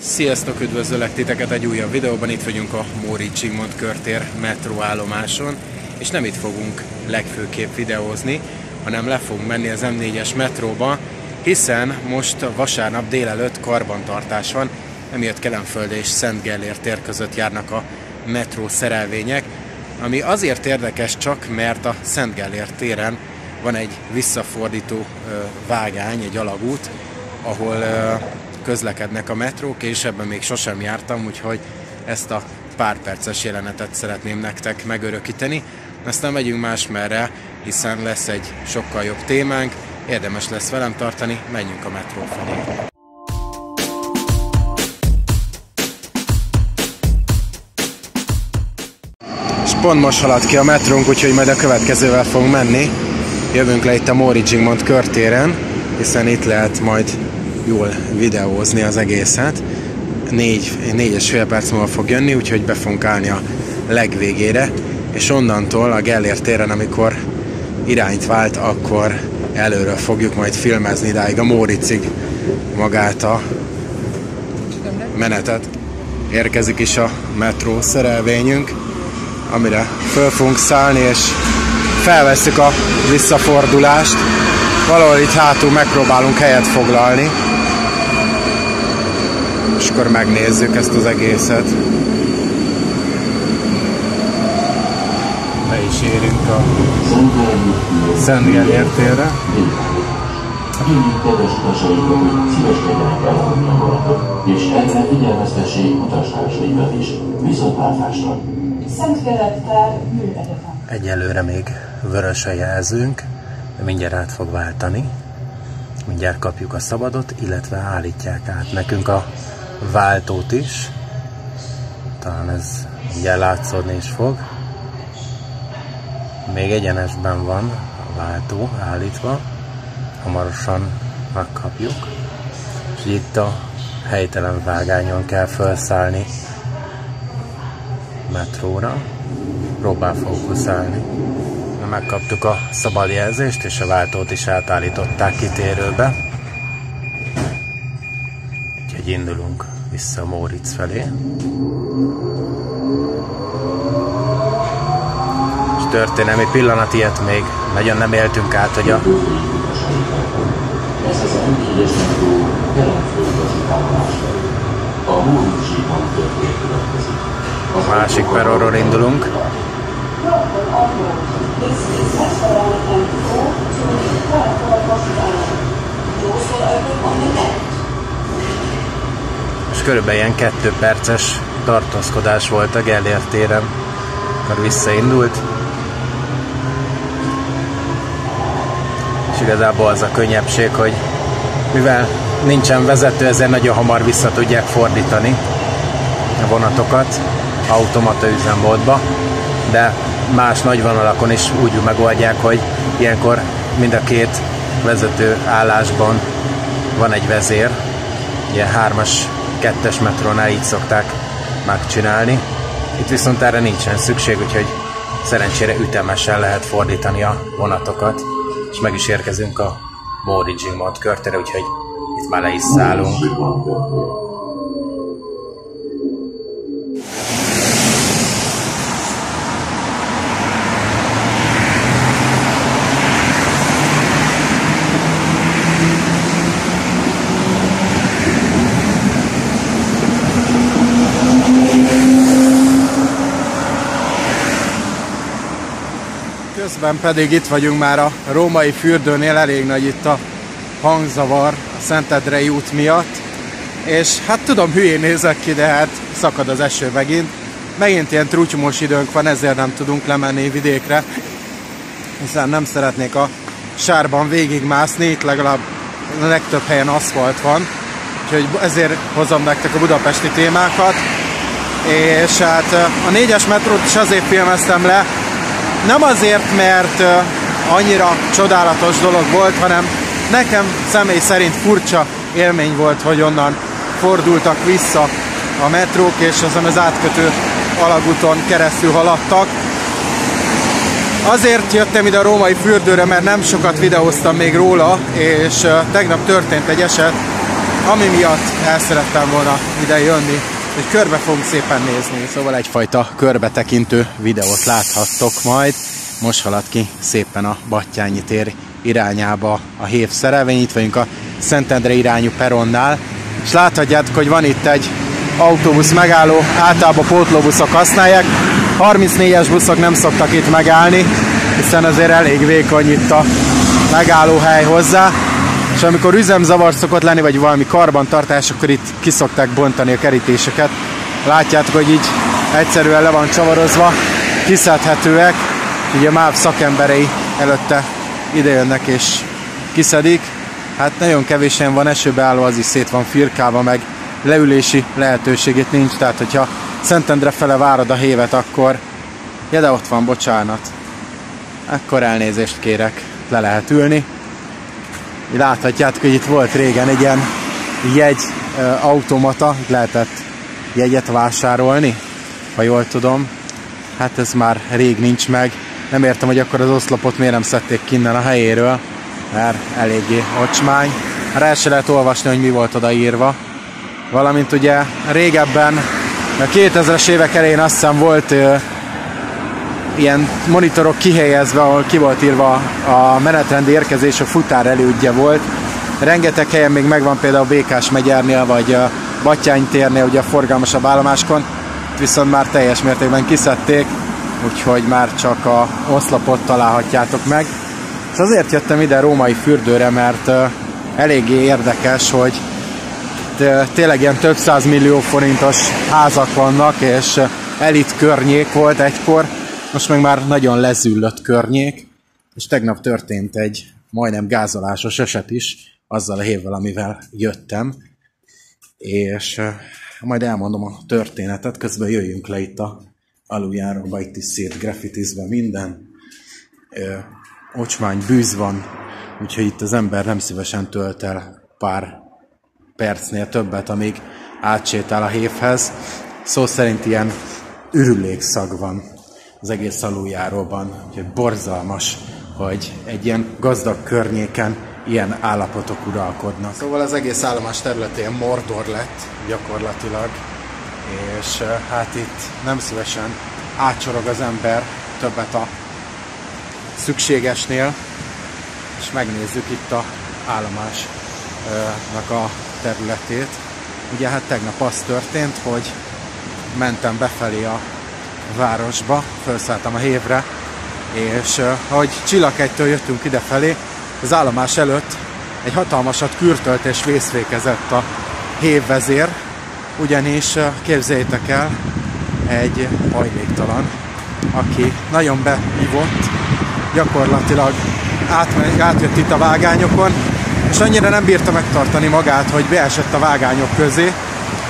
Sziasztok, üdvözöllek titeket egy újabb videóban, itt vagyunk a Móricz Zsigmond körtér metróállomáson, és nem itt fogunk legfőképp videózni, hanem le fogunk menni az M4-es metróba, hiszen most vasárnap délelőtt karbantartás van, emiatt Kelenföld és Szent Gellért tér között járnak a metró szerelvények, ami azért érdekes csak, mert a Szent Gellért téren van egy visszafordító vágány, egy alagút, ahol közlekednek a metrók, és ebben még sosem jártam, úgyhogy ezt a pár perces jelenetet szeretném nektek megörökíteni. Aztán megyünk másmerre, hiszen lesz egy sokkal jobb témánk, érdemes lesz velem tartani, menjünk a metró felé. És pont most halad ki a metrónk, úgyhogy majd a következővel fogunk menni. Jövünk le itt a Móricz Zsigmond körtéren, hiszen itt lehet majd jól videózni az egészet. 4,5 perc múlva fog jönni, úgyhogy be fogunk állni a legvégére, és onnantól a Gellért téren, amikor irányt vált, akkor előről fogjuk majd filmezni idáig a Móriczig magát a menetet. Érkezik is a metró szerelvényünk, amire föl fogunk szállni, és felvesszük a visszafordulást. Valahol itt hátul megpróbálunk helyet foglalni, és akkor megnézzük ezt az egészet. Be is érünk a Szent Gellért térre. Kérjük kedves utasainkat, hogy szíveskedjenek elfogadni a vonatot, és egyre figyelmeztessék utastársaikat is. Viszontlátásra! Szent Gellért tér műegyetem. Egyelőre még vörös a jelzőnk, de mindjárt át fog váltani. Mindjárt kapjuk a szabadot, illetve állítják át nekünk a váltót is. Talán ez mindjárt látszódni is fog. Még egyenesben van a váltó állítva. Hamarosan megkapjuk. És itt a helytelen vágányon kell felszállni metróra. Próbál fókuszálni. Megkaptuk a szabad jelzést, és a váltót is átállították kitérőbe. Úgyhogy indulunk vissza a Móricz felé. És történelmi pillanat, ilyet még nagyon nem éltünk át, hogy a másik perronról indulunk. És körülbelül ilyen 2 perces tartózkodás volt a Gellért téren, akkor visszaindult. És igazából az a könnyebbség, hogy mivel nincsen vezető, ezért nagyon hamar vissza tudják fordítani a vonatokat automata üzemmódba, de más nagyvonalakon is úgy megoldják, hogy ilyenkor mind a két vezető állásban van egy vezér. Ilyen 3-as, 2-es metrónál így szokták megcsinálni. Itt viszont erre nincsen szükség, úgyhogy szerencsére ütemesen lehet fordítani a vonatokat. És meg is érkezünk a Móricz Zsigmond körtérre, úgyhogy itt már le is szállunk. Közben pedig itt vagyunk már a Római fürdőnél, elég nagy itt a hangzavar a Szentendrei út miatt. És hát tudom, hülyén nézek ki, de hát szakad az eső megint. Megint ilyen trutymos időnk van, ezért nem tudunk lemenni vidékre, hiszen nem szeretnék a sárban végigmászni, itt legalább a legtöbb helyen aszfalt van. Úgyhogy ezért hozom nektek a budapesti témákat. És hát a 4-es metrót is azért filmeztem le, nem azért, mert annyira csodálatos dolog volt, hanem nekem személy szerint furcsa élmény volt, hogy onnan fordultak vissza a metrók, és azon az átkötő alagúton keresztül haladtak. Azért jöttem ide a Római fürdőre, mert nem sokat videóztam még róla, és tegnap történt egy eset, ami miatt el szerettem volna ide jönni, hogy körbe fogunk szépen nézni. Szóval egyfajta körbetekintő videót láthattok majd. Most halad ki szépen a Battyányi tér irányába a hév szerelvény. Itt vagyunk a Szentendre irányú peronnál, és láthatjátok, hogy van itt egy autóbusz megálló, általában pótlóbuszok használják. 34-es buszok nem szoktak itt megállni, hiszen azért elég vékony itt a megállóhely hozzá. És amikor üzemzavar szokott lenni, vagy valami karbantartás, akkor itt kiszokták bontani a kerítéseket. Látjátok, hogy így egyszerűen le van csavarozva, kiszedhetőek. Ugye MÁV szakemberei előtte idejönnek és kiszedik. Hát nagyon kevés helyen van, esőbeálló, az is szét van firkálva, meg leülési lehetőségét nincs. Tehát, hogyha Szentendre fele várod a hévet, akkor... Ja, de ott van, bocsánat. Akkor elnézést kérek, le lehet ülni. Láthatjátok, hogy itt volt régen egy ilyen jegyautomata, itt lehetett jegyet vásárolni, ha jól tudom. Hát ez már rég nincs meg. Nem értem, hogy akkor az oszlopot miért nem szedték ki innen a helyéről, mert eléggé ocsmány. Már el se lehet olvasni, hogy mi volt oda írva. Valamint ugye régebben, a 2000-es évek elején azt hiszem volt ilyen monitorok kihelyezve, ahol ki volt írva a menetrendi érkezés, a futár elődje volt. Rengeteg helyen még megvan, például Békás megyernél, vagy Battyány térnél, ugye a forgalmasabb állomáskon, viszont már teljes mértékben kiszedték, úgyhogy már csak a oszlopot találhatjátok meg. És azért jöttem ide Római fürdőre, mert eléggé érdekes, hogy tényleg ilyen több 100 millió forintos házak vannak, és elit környék volt egykor, most meg már nagyon lezüllött környék, és tegnap történt egy majdnem gázolásos eset is, azzal a hévvel, amivel jöttem, és majd elmondom a történetet, közben jöjjünk le itt a aluljáróba, itt is szét graffitizve minden, ocsmány bűz van, úgyhogy itt az ember nem szívesen tölt el pár percnél többet, amíg átsétál a hévhez. Szó szerint ilyen ürülékszag van az egész aluljáróban, úgyhogy borzalmas, hogy egy ilyen gazdag környéken ilyen állapotok uralkodnak. Szóval az egész állomás területén Mordor lett gyakorlatilag, és hát itt nem szívesen átcsorog az ember többet a szükségesnél, és megnézzük itt a állomásnak a területét. Ugye hát tegnap az történt, hogy mentem befelé a városba, felszálltam a hévre, és ahogy Csillaghegytől jöttünk idefelé, az állomás előtt egy hatalmasat kürtölt és vészfékezett a hévvezér, ugyanis képzeljétek el, egy hajléktalan, aki nagyon beívott, gyakorlatilag átjött itt a vágányokon, és annyira nem bírta megtartani magát, hogy beesett a vágányok közé.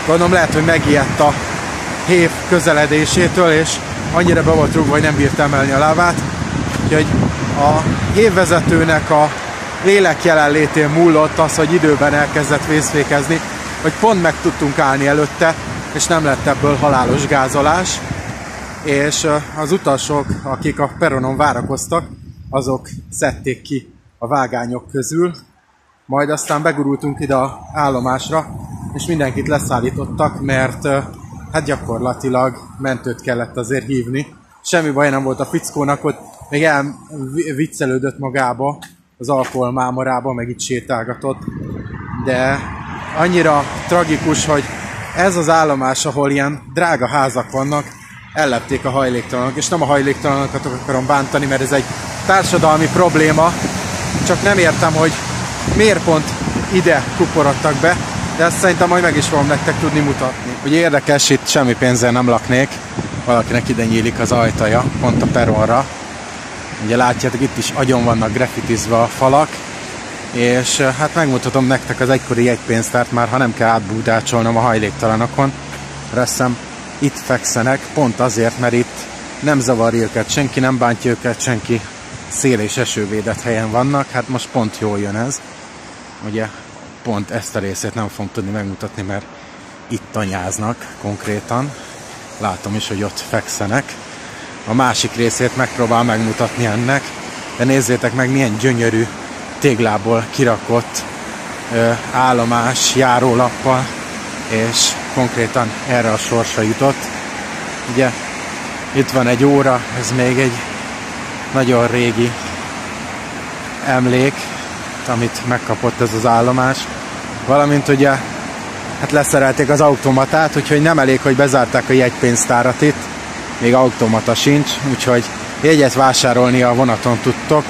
Gondolom lehet, hogy megijedt a hév közeledésétől, és annyira be volt rúgva, hogy nem bírta emelni a lábát. Úgyhogy a hévvezetőnek a lélek jelenlétén múlott az, hogy időben elkezdett vészfékezni, hogy pont meg tudtunk állni előtte, és nem lett ebből halálos gázolás. És az utasok, akik a peronon várakoztak, azok szedték ki a vágányok közül, majd aztán begurultunk ide az állomásra, és mindenkit leszállítottak, mert hát gyakorlatilag mentőt kellett azért hívni. Semmi baj nem volt a fickónak, ott még elviccelődött magába, az alkoholmámorába, meg itt sétálgatott, de annyira tragikus, hogy ez az állomás, ahol ilyen drága házak vannak, ellepték a hajléktalanok, és nem a hajléktalanokat akarom bántani, mert ez egy társadalmi probléma, csak nem értem, hogy miért pont ide kuporodtak be, de ezt szerintem majd meg is fogom nektek tudni mutatni. Ugye érdekes, itt semmi pénzzel nem laknék, valakinek ide nyílik az ajtaja, pont a peronra. Ugye látjátok, itt is agyon vannak graffitizve a falak, és hát megmutatom nektek az egykori jegypénztárt, már ha nem kell átbúdácsolnom a hajléktalanokon, azt hiszem itt fekszenek, pont azért, mert itt nem zavarja őket senki, nem bántja őket senki, szél- és esővédett helyen vannak, hát most pont jól jön ez. Ugye pont ezt a részét nem fogom tudni megmutatni, mert itt tanyáznak konkrétan. Látom is, hogy ott fekszenek. A másik részét megpróbál megmutatni ennek, de nézzétek meg, milyen gyönyörű téglából kirakott állomás járólappal, és konkrétan erre a sorsra jutott. Ugye itt van egy óra, ez még egy nagyon régi emlék, amit megkapott ez az állomás. Valamint ugye hát leszerelték az automatát, úgyhogy nem elég, hogy bezárták a jegypénztárat itt, még automata sincs, úgyhogy jegyet vásárolni a vonaton tudtok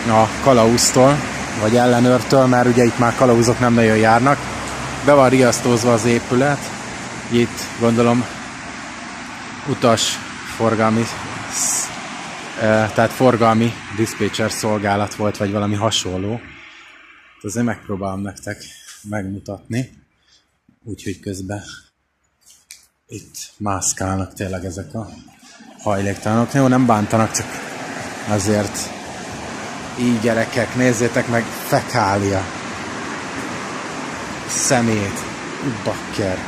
a kalauztól, vagy ellenőrtől, mert ugye itt már kalauzok nem nagyon járnak. Be van riasztózva az épület, itt gondolom utasforgalmi, tehát forgalmi diszpécser szolgálat volt, vagy valami hasonló. Azért megpróbálom nektek megmutatni, úgyhogy közben itt mászkálnak tényleg ezek a hajléktalanok. Jó, nem bántanak, csak azért így gyerekek, nézzétek meg, fekália, szemét, bakker.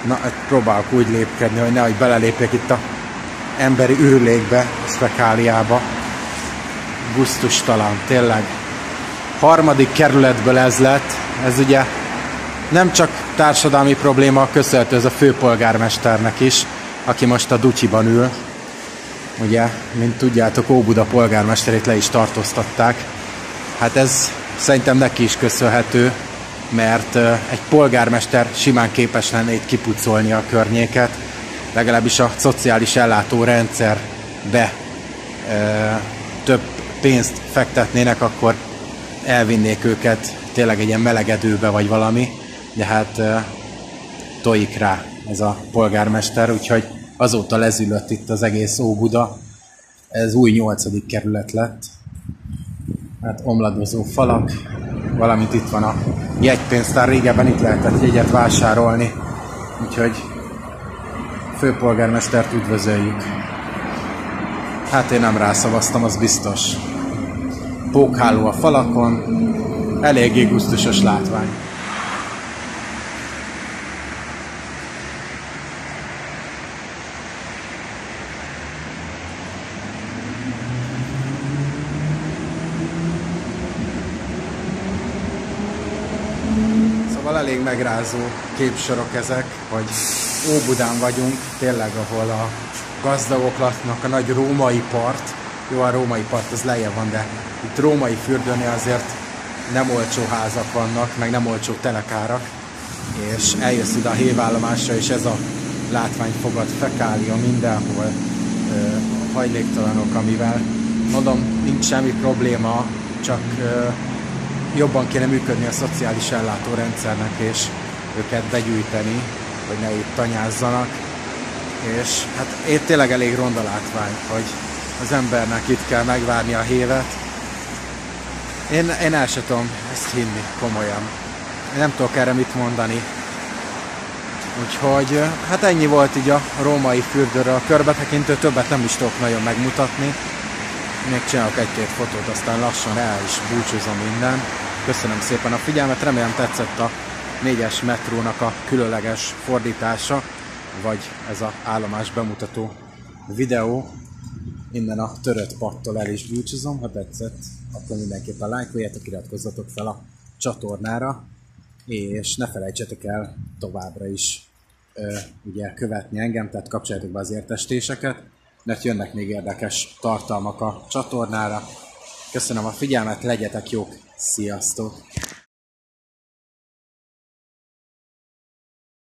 Na, próbálok úgy lépkedni, hogy nehogy belelépjek itt a emberi ürülékbe, és fekáliába. Gusztustalan, tényleg. 3. kerületből ez lett, ez ugye nem csak társadalmi probléma, köszönhető ez a főpolgármesternek is, aki most a Dutyiban ül. Ugye, mint tudjátok, Óbuda polgármesterét le is tartóztatták. Hát ez szerintem neki is köszönhető, mert egy polgármester simán képes lenne itt kipucolni a környéket, legalábbis a szociális ellátórendszerbe több pénzt fektetnének, akkor elvinnék őket tényleg egy ilyen melegedőbe vagy valami, de hát tojik rá ez a polgármester, úgyhogy azóta lezülött itt az egész Óbuda. Ez új 8. kerület lett. Hát omladozó falak, valamint itt van a jegypénztár, régebben itt lehetett jegyet vásárolni, úgyhogy főpolgármestert üdvözöljük. Hát én nem rászavaztam, az biztos. Pókháló a falakon, eléggé gusztusos látvány. Szóval elég megrázó képsorok ezek, hogy Óbudán vagyunk, tényleg, ahol a gazdagok laknak, a nagy római part. Jó, a római part az lejjebb van, de itt római fürdőnél azért nem olcsó házak vannak, meg nem olcsó telekárak, és eljössz ide a hévállomásra, és ez a látvány fogad, fekália mindenhol, hajléktalanok, amivel mondom, nincs semmi probléma, csak jobban kéne működni a szociális ellátórendszernek, és őket begyűjteni, hogy ne itt tanyázzanak. És hát én tényleg elég ronda látvány, hogy az embernek itt kell megvárni a hévet. Én el sem tudom ezt hinni, komolyan. Én nem tudok erre mit mondani. Úgyhogy hát ennyi volt így a római fürdőről a körbetekintő, többet nem is tudok nagyon megmutatni. Még csinálok egy-két fotót, aztán lassan el is búcsúzom minden. Köszönöm szépen a figyelmet, remélem tetszett a 4-es metrónak a különleges fordítása, vagy ez az állomás bemutató videó. Innen a törött pattól el is búcsúzom, ha tetszett, akkor mindenképpen lájkoljátok, iratkozzatok fel a csatornára, és ne felejtsetek el továbbra is ugye követni engem, tehát kapcsoljátok be az értesítéseket, mert jönnek még érdekes tartalmak a csatornára. Köszönöm a figyelmet, legyetek jók, sziasztok!